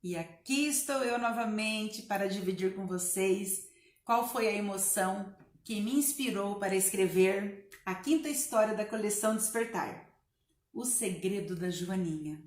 E aqui estou eu novamente para dividir com vocês qual foi a emoção que me inspirou para escrever a quinta história da coleção Despertar, O Segredo da Joaninha.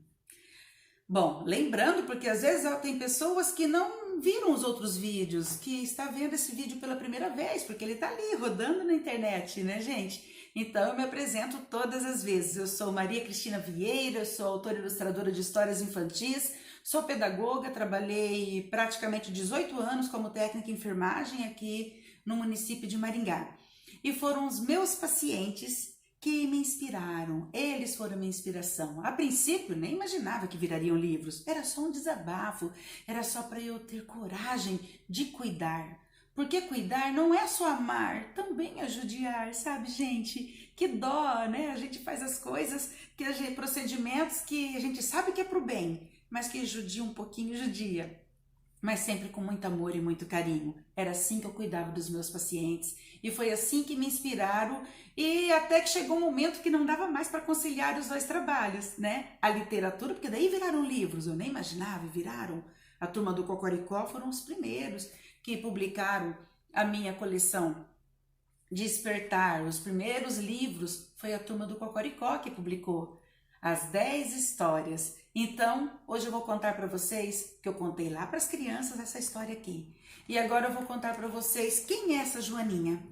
Bom, lembrando, porque às vezes tem pessoas que não viram os outros vídeos, que está vendo esse vídeo pela primeira vez, porque ele está ali rodando na internet, né, gente? Então eu me apresento todas as vezes. Eu sou Maria Cristina Vieira, sou autora e ilustradora de histórias infantis, sou pedagoga, trabalhei praticamente 18 anos como técnica em enfermagem aqui no município de Maringá. E foram os meus pacientes que me inspiraram, eles foram minha inspiração. A princípio, nem imaginava que virariam livros, era só um desabafo, era só para eu ter coragem de cuidar. Porque cuidar não é só amar, também é judiar, sabe, gente? Que dó, né? A gente faz as coisas, procedimentos que a gente sabe que é pro bem, mas que judia um pouquinho, judia. Mas sempre com muito amor e muito carinho. Era assim que eu cuidava dos meus pacientes e foi assim que me inspiraram, e até que chegou um momento que não dava mais para conciliar os dois trabalhos, né? A literatura, porque daí viraram livros, eu nem imaginava, viraram. A Turma do Cocoricó foram os primeiros que publicaram a minha coleção Despertar. Os primeiros livros foi a Turma do Cocoricó que publicou as 10 histórias. Então, hoje eu vou contar para vocês, que eu contei lá para as crianças essa história aqui. E agora eu vou contar para vocês quem é essa Joaninha.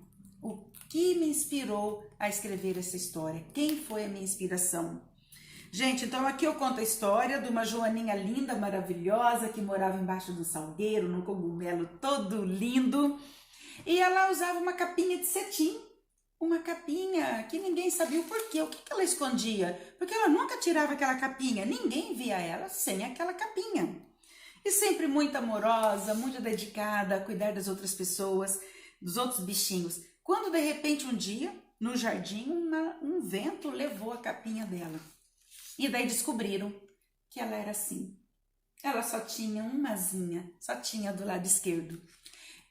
O que me inspirou a escrever essa história? Quem foi a minha inspiração? Gente, então aqui eu conto a história de uma Joaninha linda, maravilhosa, que morava embaixo do salgueiro, num cogumelo todo lindo. E ela usava uma capinha de cetim. Uma capinha que ninguém sabia o porquê, o que ela escondia, porque ela nunca tirava aquela capinha, ninguém via ela sem aquela capinha. E sempre muito amorosa, muito dedicada a cuidar das outras pessoas, dos outros bichinhos. Quando de repente um dia, no jardim, um vento levou a capinha dela. E daí descobriram que ela era assim. Ela só tinha uma asinha, só tinha do lado esquerdo.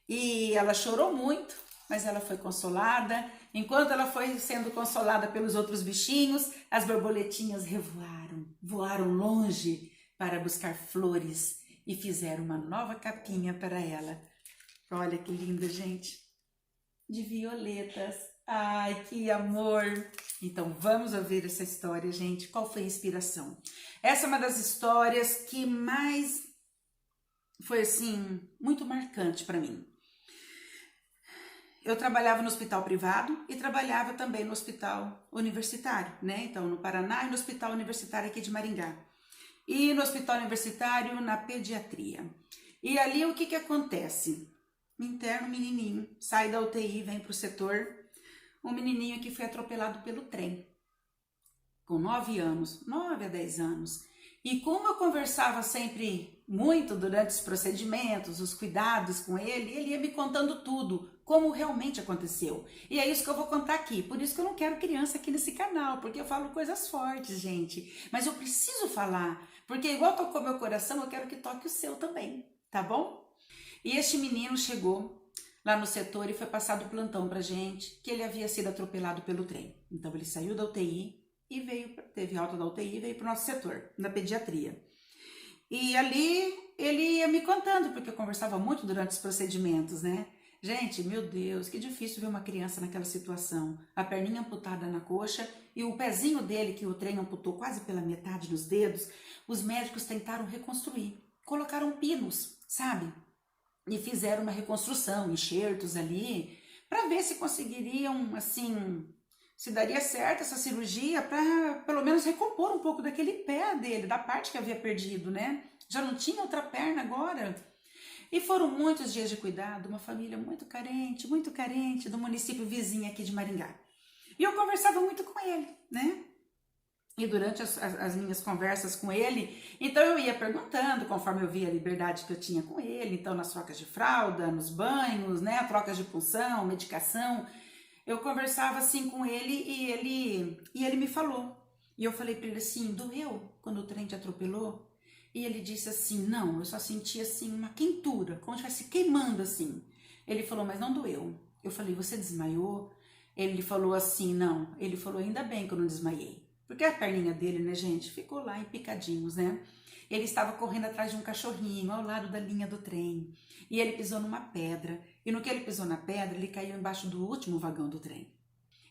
E ela chorou muito, mas ela foi consolada. Enquanto ela foi sendo consolada pelos outros bichinhos, as borboletinhas revoaram, voaram longe para buscar flores e fizeram uma nova capinha para ela. Olha que linda, gente! De violetas. Ai, que amor! Então vamos ouvir essa história, gente. Qual foi a inspiração? Essa é uma das histórias que mais foi, assim, muito marcante para mim. Eu trabalhava no hospital privado e trabalhava também no hospital universitário, né? Então, no Paraná e no hospital universitário aqui de Maringá. E no hospital universitário, na pediatria. E ali, o que acontece? Me interna um menininho, sai da UTI, vem para o setor. Um menininho que foi atropelado pelo trem. Com 9 anos, 9 a 10 anos. E como eu conversava sempre muito durante os procedimentos, os cuidados com ele, ele ia me contando tudo, como realmente aconteceu. E é isso que eu vou contar aqui. Por isso que eu não quero criança aqui nesse canal, porque eu falo coisas fortes, gente. Mas eu preciso falar, porque igual tocou meu coração, eu quero que toque o seu também, tá bom? E este menino chegou lá no setor e foi passado o plantão pra gente, que ele havia sido atropelado pelo trem. Então ele saiu da UTI e teve alta da UTI e veio para o nosso setor, na pediatria. E ali ele ia me contando, porque eu conversava muito durante os procedimentos, né? Gente, meu Deus, que difícil ver uma criança naquela situação. A perninha amputada na coxa e o pezinho dele, que o trem amputou quase pela metade dos dedos, os médicos tentaram reconstruir. Colocaram pinos, sabe? E fizeram uma reconstrução, enxertos ali, para ver se conseguiriam, assim, se daria certo essa cirurgia para pelo menos recompor um pouco daquele pé dele, da parte que havia perdido, né? Já não tinha outra perna agora. E foram muitos dias de cuidado, uma família muito carente, do município vizinho aqui de Maringá. E eu conversava muito com ele, né? E durante as minhas conversas com ele, então eu ia perguntando, conforme eu via a liberdade que eu tinha com ele, então nas trocas de fralda, nos banhos, né, trocas de punção, medicação, eu conversava assim com ele e ele me falou. E eu falei para ele assim, doeu quando o trem te atropelou? E ele disse assim, não, eu só senti assim uma quentura, como se estivesse queimando assim. Ele falou, mas não doeu. Eu falei, você desmaiou? Ele falou assim, não. Ele falou, ainda bem que eu não desmaiei. Porque a perninha dele, né, gente, ficou lá em picadinhos, né? Ele estava correndo atrás de um cachorrinho ao lado da linha do trem. E ele pisou numa pedra. E no que ele pisou na pedra, ele caiu embaixo do último vagão do trem.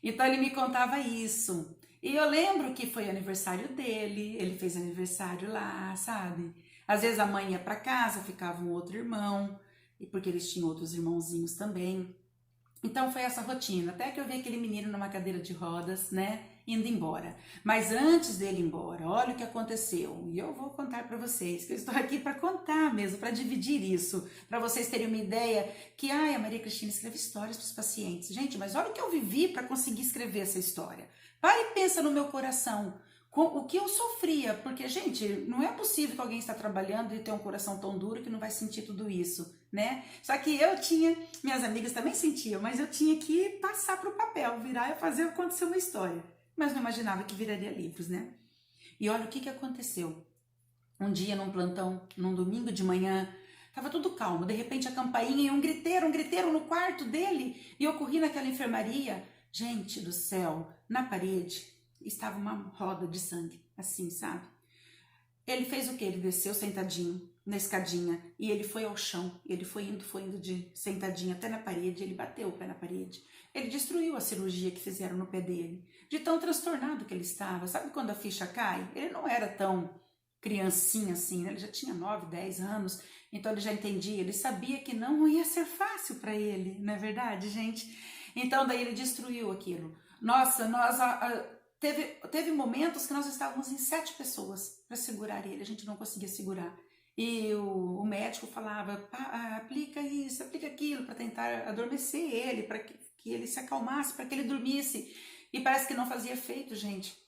Então ele me contava isso. E eu lembro que foi aniversário dele, ele fez aniversário lá, sabe? Às vezes a mãe ia para casa, ficava um outro irmão, e porque eles tinham outros irmãozinhos também. Então foi essa rotina, até que eu vi aquele menino numa cadeira de rodas, né, indo embora. Mas antes dele ir embora, olha o que aconteceu. E eu vou contar para vocês, que eu estou aqui para contar mesmo, para dividir isso, para vocês terem uma ideia que, a Maria Cristina escreve histórias para os pacientes. Gente, mas olha o que eu vivi para conseguir escrever essa história. Para e pensa no meu coração. Com o que eu sofria, porque, gente, não é possível que alguém está trabalhando e tenha um coração tão duro que não vai sentir tudo isso, né? Só que eu tinha, minhas amigas também sentiam, mas eu tinha que passar para o papel, virar e fazer acontecer uma história. Mas não imaginava que viraria livros, né? E olha o que aconteceu. Um dia, num plantão, num domingo de manhã, tava tudo calmo, de repente a campainha e um griteiro no quarto dele, e eu corri naquela enfermaria. Gente do céu, na parede estava uma roda de sangue, assim, sabe? Ele fez o quê? Ele desceu sentadinho na escadinha e ele foi ao chão. Ele foi indo de sentadinho até na parede, ele bateu o pé na parede. Ele destruiu a cirurgia que fizeram no pé dele, de tão transtornado que ele estava. Sabe quando a ficha cai? Ele não era tão criancinha assim, né? Ele já tinha 9, 10 anos, então ele já entendia, ele sabia que não ia ser fácil para ele, não é verdade, gente? Então daí ele destruiu aquilo. Nossa, teve momentos que nós estávamos em 7 pessoas para segurar ele, a gente não conseguia segurar. E o médico falava, aplica isso, aplica aquilo, para tentar adormecer ele, para que ele se acalmasse, para que ele dormisse. E parece que não fazia efeito, gente.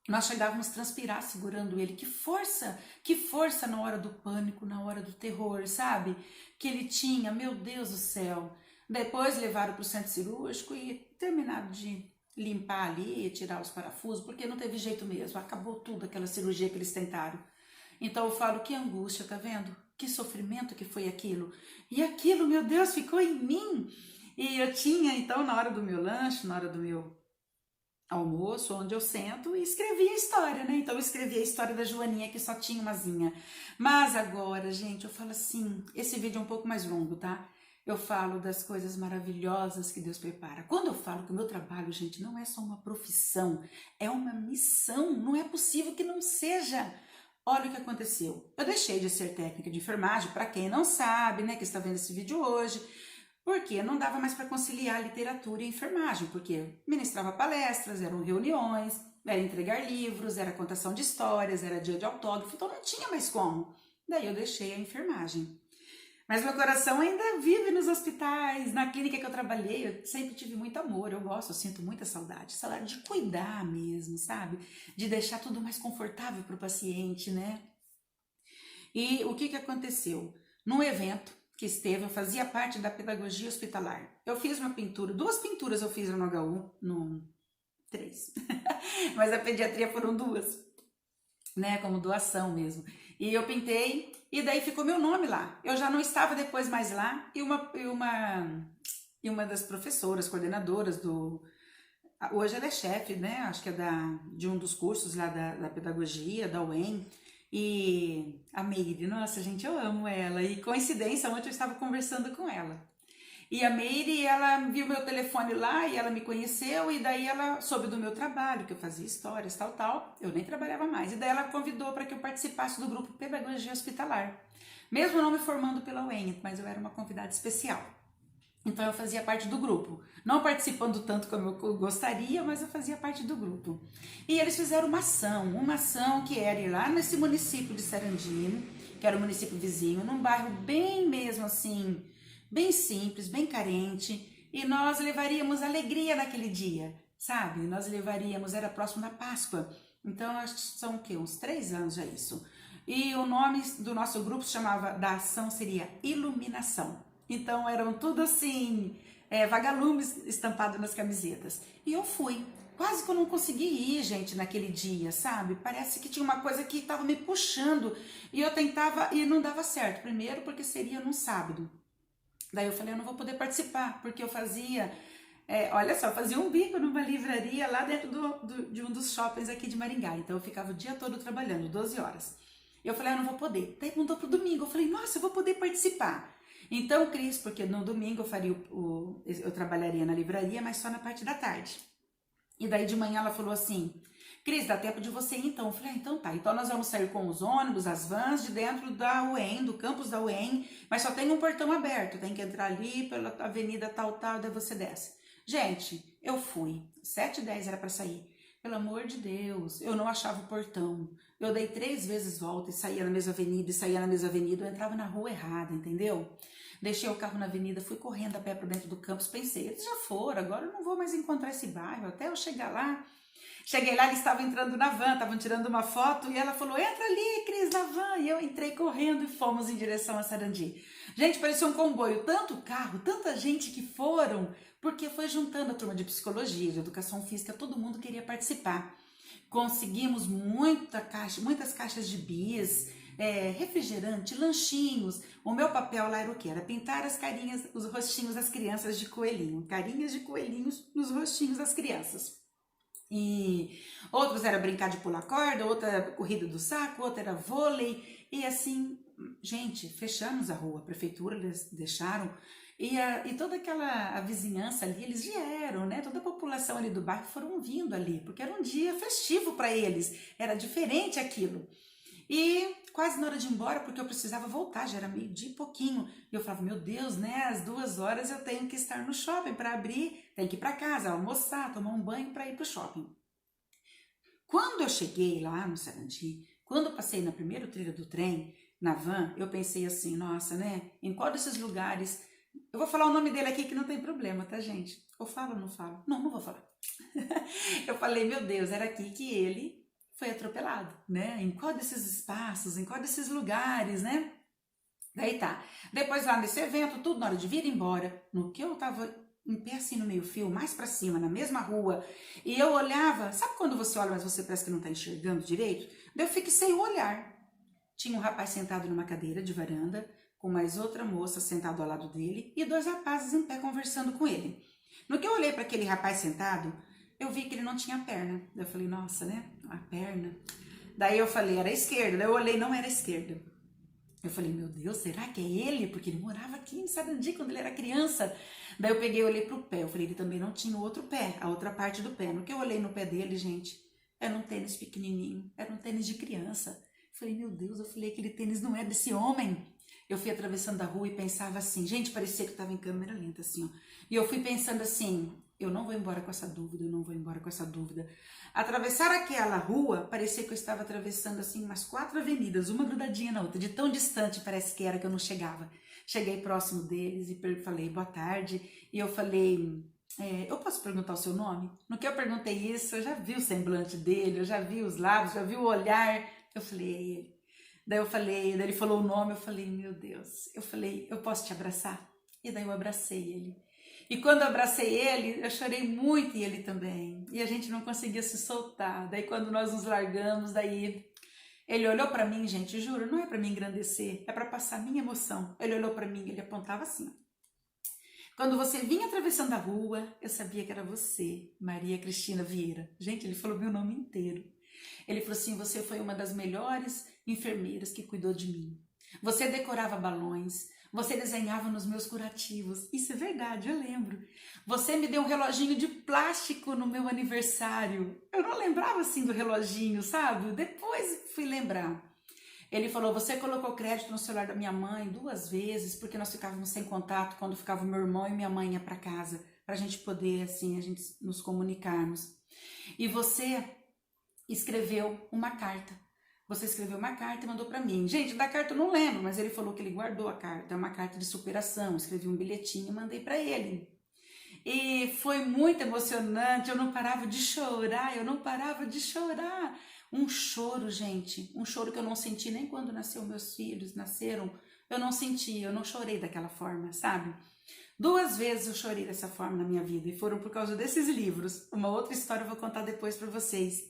Nós chegávamos a transpirar segurando ele. Que força na hora do pânico, na hora do terror, sabe? Que ele tinha, meu Deus do céu. Depois levaram para o centro cirúrgico e terminaram de limpar ali, tirar os parafusos, porque não teve jeito mesmo, acabou tudo aquela cirurgia que eles tentaram. Então eu falo, que angústia, tá vendo? Que sofrimento que foi aquilo. E aquilo, meu Deus, ficou em mim. E eu tinha, então, na hora do meu lanche, na hora do meu almoço, onde eu sento e escrevi a história, né? Então eu escrevi a história da Joaninha, que só tinha uma zinha. Mas agora, gente, eu falo assim, esse vídeo é um pouco mais longo, tá? Eu falo das coisas maravilhosas que Deus prepara. Quando eu falo que o meu trabalho, gente, não é só uma profissão, é uma missão, não é possível que não seja. Olha o que aconteceu. Eu deixei de ser técnica de enfermagem, para quem não sabe, né, que está vendo esse vídeo hoje, porque não dava mais para conciliar literatura e enfermagem, porque ministrava palestras, eram reuniões, era entregar livros, era contação de histórias, era dia de autógrafo, então não tinha mais como. Daí eu deixei a enfermagem. Mas meu coração ainda vive nos hospitais, na clínica que eu trabalhei, eu sempre tive muito amor, eu gosto, eu sinto muita saudade de cuidar mesmo, sabe? De deixar tudo mais confortável para o paciente, né? E o que aconteceu? Num evento que esteve, eu fazia parte da pedagogia hospitalar. Eu fiz uma pintura, 2 pinturas eu fiz no HU, 3, mas a pediatria foram 2, né, como doação mesmo. E eu pintei, e daí ficou meu nome lá. Eu já não estava depois mais lá, e uma das professoras, coordenadoras hoje ela é chefe, né, acho que é de um dos cursos lá da pedagogia, da UEM, e a Meire, nossa gente, eu amo ela, e coincidência, ontem eu estava conversando com ela. E a Meire, ela viu meu telefone lá e ela me conheceu, e daí ela soube do meu trabalho, que eu fazia histórias, tal, eu nem trabalhava mais. E daí ela convidou para que eu participasse do grupo Pedagogia Hospitalar. Mesmo não me formando pela UEM, mas eu era uma convidada especial. Então eu fazia parte do grupo, não participando tanto como eu gostaria, mas eu fazia parte do grupo. E eles fizeram uma ação que era ir lá nesse município de Sarandino, que era o município vizinho, num bairro bem mesmo assim, bem simples, bem carente, e nós levaríamos alegria naquele dia, sabe? Nós levaríamos, era próximo da Páscoa, então acho que são o quê? Uns 3 anos já isso. E o nome do nosso grupo da ação seria Iluminação. Então eram tudo assim, vagalumes estampados nas camisetas. E eu fui. Quase que eu não consegui ir, gente, naquele dia, sabe? Parece que tinha uma coisa que estava me puxando. E eu tentava e não dava certo. Primeiro porque seria num sábado. Daí eu falei, eu não vou poder participar, porque eu fazia Olha só, fazia um bico numa livraria lá dentro de um dos shoppings aqui de Maringá. Então eu ficava o dia todo trabalhando, 12 horas. Eu falei, eu não vou poder. Daí mudou pro domingo. Eu falei, nossa, eu vou poder participar. Então, Cris, porque no domingo eu faria eu trabalharia na livraria, mas só na parte da tarde. E daí de manhã ela falou assim, Cris, dá tempo de você ir então. Eu falei, então tá. Então nós vamos sair com os ônibus, as vans de dentro da UEM, do campus da UEM, mas só tem um portão aberto, tem que entrar ali pela avenida tal, daí você desce. Gente, eu fui, 7h10 era para sair. Pelo amor de Deus, eu não achava o portão. Eu dei 3 vezes volta e saía na mesma avenida, e saía na mesma avenida, eu entrava na rua errada, entendeu? Deixei o carro na avenida, fui correndo a pé para dentro do campus, pensei, eles já foram, agora eu não vou mais encontrar esse bairro, até eu chegar lá. Cheguei lá, eles estavam entrando na van, estavam tirando uma foto e ela falou, entra ali, Cris, na van. E eu entrei correndo e fomos em direção a Sarandi. Gente, parecia um comboio, tanto carro, tanta gente que foram, porque foi juntando a turma de psicologia, de educação física, todo mundo queria participar. Conseguimos muitas caixas de bis, refrigerante, lanchinhos. O meu papel lá era o quê? Era pintar as carinhas, os rostinhos das crianças de coelhinho. Carinhas de coelhinhos nos rostinhos das crianças. E outros era brincar de pular corda, outra era corrida do saco, outra era vôlei. E assim, gente, fechamos a rua, a prefeitura eles deixaram. E toda a vizinhança ali, eles vieram, né? Toda a população ali do bairro foram vindo ali, porque era um dia festivo para eles, era diferente aquilo. E quase na hora de ir embora, porque eu precisava voltar, já era meio-dia e pouquinho. E eu falava, meu Deus, né? Às 2 horas eu tenho que estar no shopping para abrir, tenho que ir para casa, almoçar, tomar um banho para ir para o shopping. Quando eu cheguei lá no Sarandi, quando eu passei no primeiro trilho do trem, na van, eu pensei assim, nossa, né? Em qual desses lugares... Eu vou falar o nome dele aqui que não tem problema, tá, gente? Eu falo ou não falo? Não, não vou falar. Eu falei, meu Deus, era aqui que ele foi atropelado, né? Em qual desses espaços, em qual desses lugares, né? Daí tá. Depois lá nesse evento, tudo na hora de vir embora, no que eu tava em pé assim no meio fio, mais pra cima, na mesma rua, e eu olhava, sabe quando você olha, mas você parece que não tá enxergando direito? Daí eu fixei o olhar. Tinha um rapaz sentado numa cadeira de varanda, com mais outra moça sentada ao lado dele, e 2 rapazes em pé conversando com ele. No que eu olhei para aquele rapaz sentado, eu vi que ele não tinha perna. Daí eu falei, nossa, né? A perna. Daí eu falei, era a esquerda. Daí eu olhei, não era a esquerda. Eu falei, meu Deus, será que é ele? Porque ele morava aqui em Sarandi quando ele era criança. Daí eu peguei e olhei pro pé. Eu falei, ele também não tinha o outro pé, a outra parte do pé. No que eu olhei no pé dele, gente, era um tênis pequenininho, era um tênis de criança. Eu falei, meu Deus, eu falei, aquele tênis não é desse homem. Eu fui atravessando a rua e pensava assim, gente, parecia que eu estava em câmera lenta, assim, ó. E eu fui pensando assim, eu não vou embora com essa dúvida, eu não vou embora com essa dúvida. Atravessar aquela rua, parecia que eu estava atravessando, assim, umas 4 avenidas, uma grudadinha na outra, de tão distante parece que era que eu não chegava. Cheguei próximo deles e falei, boa tarde, e eu falei, eu posso perguntar o seu nome? No que eu perguntei isso, eu já vi o semblante dele, eu já vi os lábios, já vi o olhar, eu falei, é ele. Daí ele falou o nome, eu falei, meu Deus. Eu falei, eu posso te abraçar? E daí eu abracei ele. E quando eu abracei ele, eu chorei muito e ele também. E a gente não conseguia se soltar. Daí quando nós nos largamos, daí ele olhou para mim, gente, juro, não é para me engrandecer, é para passar minha emoção. Ele olhou para mim, ele apontava assim. Quando você vinha atravessando a rua, eu sabia que era você, Maria Cristina Vieira. Gente, ele falou meu nome inteiro. Ele falou assim, você foi uma das melhores enfermeiras que cuidou de mim. Você decorava balões, você desenhava nos meus curativos. Isso é verdade, eu lembro. Você me deu um reloginho de plástico no meu aniversário. Eu não lembrava assim do reloginho, sabe? Depois fui lembrar. Ele falou, você colocou crédito no celular da minha mãe 2 vezes, porque nós ficávamos sem contato quando ficava meu irmão e minha mãe ia para casa, para a gente poder, assim, a gente nos comunicarmos. E você escreveu uma carta. Você escreveu uma carta e mandou para mim. Gente, da carta eu não lembro, mas ele falou que ele guardou a carta. É uma carta de superação. Escrevi um bilhetinho e mandei para ele. E foi muito emocionante. Eu não parava de chorar. Eu não parava de chorar. Um choro, gente. Um choro que eu não senti nem quando meus filhos nasceram. Eu não senti, eu não chorei daquela forma, sabe? 2 vezes eu chorei dessa forma na minha vida. E foram por causa desses livros. Uma outra história eu vou contar depois para vocês.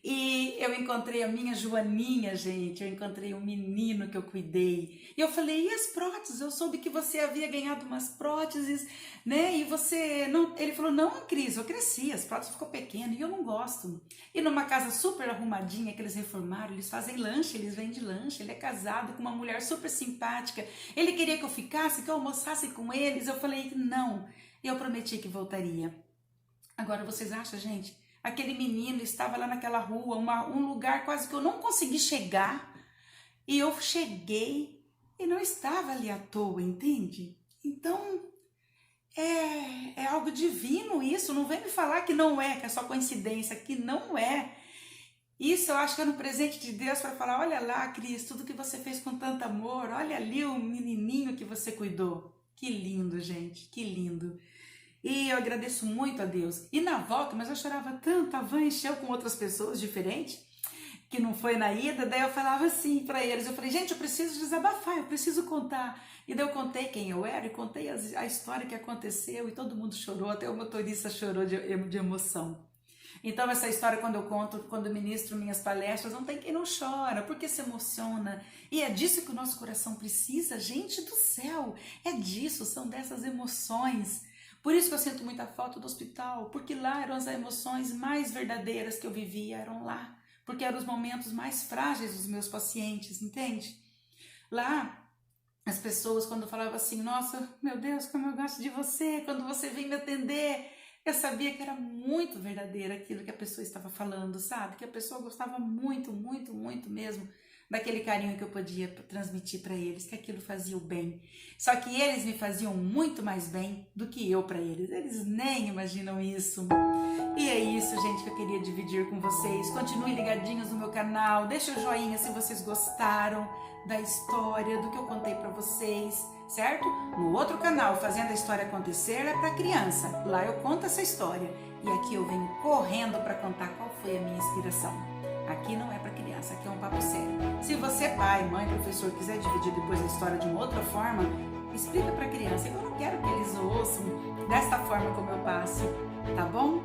E eu encontrei a minha Joaninha, gente, eu encontrei um menino que eu cuidei. E eu falei, e as próteses? Eu soube que você havia ganhado umas próteses, né? E você não... Ele falou, não, Cris, eu cresci, as próteses ficou pequenas e eu não gosto. E numa casa super arrumadinha que eles reformaram, eles fazem lanche, eles vendem lanche. Ele é casado com uma mulher super simpática. Ele queria que eu ficasse, que eu almoçasse com eles. Eu falei, não. E eu prometi que voltaria. Agora, vocês acham, gente? Aquele menino estava lá naquela rua, um lugar quase que eu não consegui chegar. E eu cheguei e não estava ali à toa, entende? Então, é algo divino isso. Não vem me falar que não é, que é só coincidência, que não é. Isso eu acho que é um presente de Deus para falar, olha lá, Cris, tudo que você fez com tanto amor. Olha ali o menininho que você cuidou. Que lindo, gente, que lindo. E eu agradeço muito a Deus. E na volta, mas eu chorava tanto, a van encheu com outras pessoas diferentes, que não foi na ida, daí eu falava assim para eles, eu falei, gente, eu preciso desabafar, eu preciso contar. E daí eu contei quem eu era e contei a história que aconteceu e todo mundo chorou, até o motorista chorou de emoção. Então essa história quando eu conto, quando eu ministro minhas palestras, não tem quem não chora, porque se emociona. E é disso que o nosso coração precisa, gente do céu, é disso, são dessas emoções. Por isso que eu sinto muita falta do hospital, porque lá eram as emoções mais verdadeiras que eu vivia, eram lá. Porque eram os momentos mais frágeis dos meus pacientes, entende? Lá, as pessoas quando falavam assim, nossa, meu Deus, como eu gosto de você, quando você vem me atender, eu sabia que era muito verdadeiro aquilo que a pessoa estava falando, sabe? Que a pessoa gostava muito, muito, muito mesmo daquele carinho que eu podia transmitir para eles, que aquilo fazia o bem. Só que eles me faziam muito mais bem do que eu para eles. Eles nem imaginam isso. E é isso, gente, que eu queria dividir com vocês. Continuem ligadinhos no meu canal. Deixa o joinha se vocês gostaram da história, do que eu contei para vocês, certo? No outro canal, Fazendo a História Acontecer, é para criança. Lá eu conto essa história. E aqui eu venho correndo para contar qual foi a minha inspiração. Aqui não é para criança, aqui é um papo sério. Se você, pai, mãe, professor, quiser dividir depois a história de uma outra forma, explica para a criança. Eu não quero que eles ouçam desta forma como eu passo, tá bom?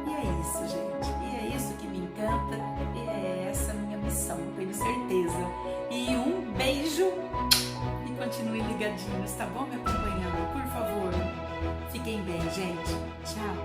E é isso, gente. E é isso que me encanta. E é essa a minha missão, eu tenho certeza. E um beijo e continuem ligadinhos, tá bom? Me acompanhando, por favor. Fiquem bem, gente. Tchau.